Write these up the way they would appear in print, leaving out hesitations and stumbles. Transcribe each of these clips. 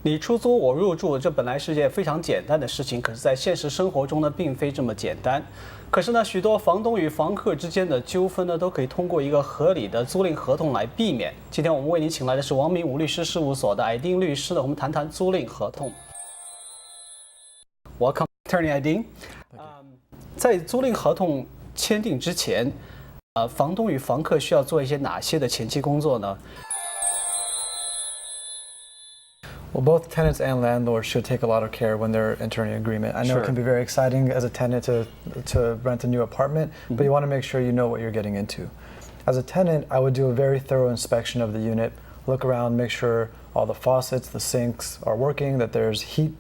你出租我入住，这本来是件非常简单的事情，可是，在现实生活中呢，并非这么简单。可是呢，许多房东与房客之间的纠纷呢，都可以通过一个合理的租赁合同来避免。今天我们为您请来的是王明武律师事务所的艾丁律师呢，我们谈谈租赁合同。Welcome, Attorney 艾丁。在租赁合同签订之前，房东与房客需要做一些哪些的前期工作呢？ Well, both tenants and landlords should take a lot of care when they're entering an agreement. I know it can be very exciting as a tenant to rent a new apartment, but you want to make sure you know what you're getting into. As a tenant, I would do a very thorough inspection of the unit, look around, make sure all the faucets, the sinks are working, that there's heat,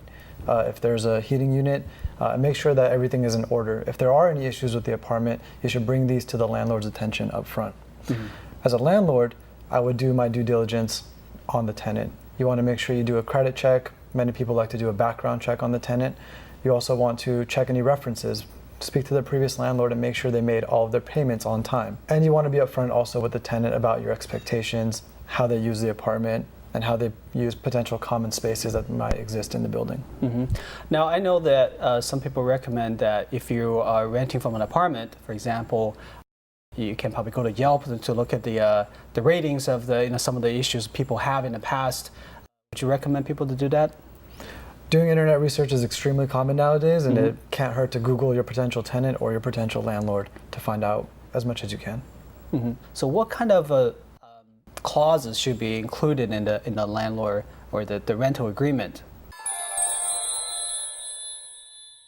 if there's a heating unit, and make sure that everything is in order. If there are any issues with the apartment, you should bring these to the landlord's attention up front. As a landlord, I would do my due diligence on the tenant. You want to make sure you do a credit check. Many people like to do a background check on the tenant. You also want to check any references, speak to the previous landlord and make sure they made all of their payments on time. And you want to be upfront also with the tenant about your expectations, how they use the apartment, and how they use potential common spaces that might exist in the building. Now, I know that some people recommend that if you are renting from an apartment, for example, you can probably go to Yelp to look at the ratings of some of the issues people have in the past. Would you recommend people to do that? Doing internet research is extremely common nowadays, and it can't hurt to Google your potential tenant or your potential landlord to find out as much as you can. So, what kind of clauses should be included in the landlord or the rental agreement?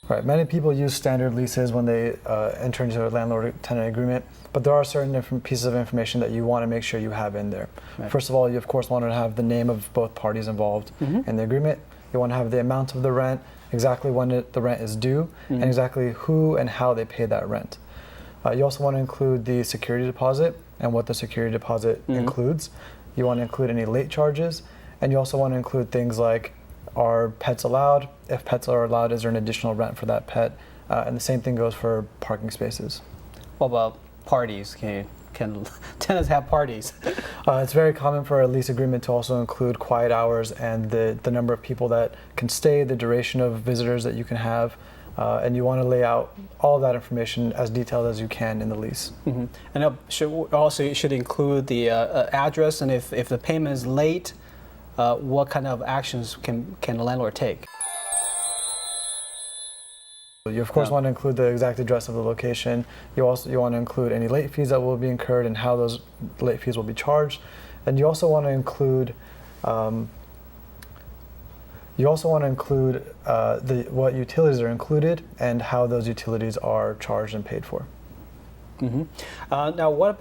Right. Many people use standard leases when they enter into a landlord-tenant agreement, but there are certain different pieces of information that you want to make sure you have in there. Right. First of all, you of course want to have the name of both parties involved in the agreement. You want to have the amount of the rent, exactly when the rent is due, and exactly who and how they pay that rent. You also want to include the security deposit and what the security deposit includes. You want to include any late charges, and you also want to include things like, are pets allowed? If pets are allowed, is there an additional rent for that pet? And the same thing goes for parking spaces. What about parties? Can tenants have parties? It's very common for a lease agreement to also include quiet hours and the number of people that can stay, the duration of visitors that you can have, and you want to lay out all of that information as detailed as you can in the lease. And it should include the address, and if the payment is late, what kind of actions can the landlord take? You of course want to include the exact address of the location. You want to include any late fees that will be incurred and how those late fees will be charged, and you also want to include what utilities are included and how those utilities are charged and paid for. Now, what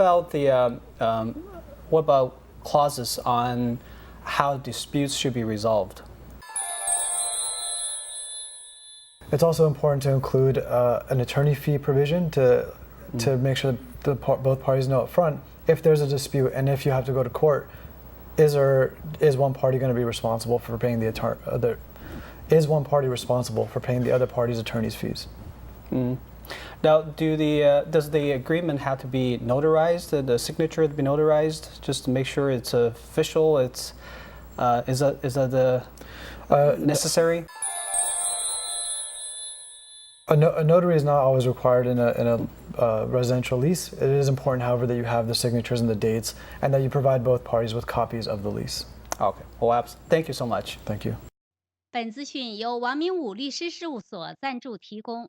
about clauses on how disputes should be resolved? It's also important to include an attorney fee provision to make sure that both parties know up front if there's a dispute and if you have to go to court, is one party going to be responsible for paying the other? Is one party responsible for paying the other party's attorney's fees? Now, does the agreement have to be notarized? The signature to be notarized, just to make sure it's official. Is that necessary? A notary is not always required in a residential lease. It is important, however, that you have the signatures and the dates, and that you provide both parties with copies of the lease. Okay. Well, thank you so much. Thank you. 本资讯由王明武律师事务所赞助提供。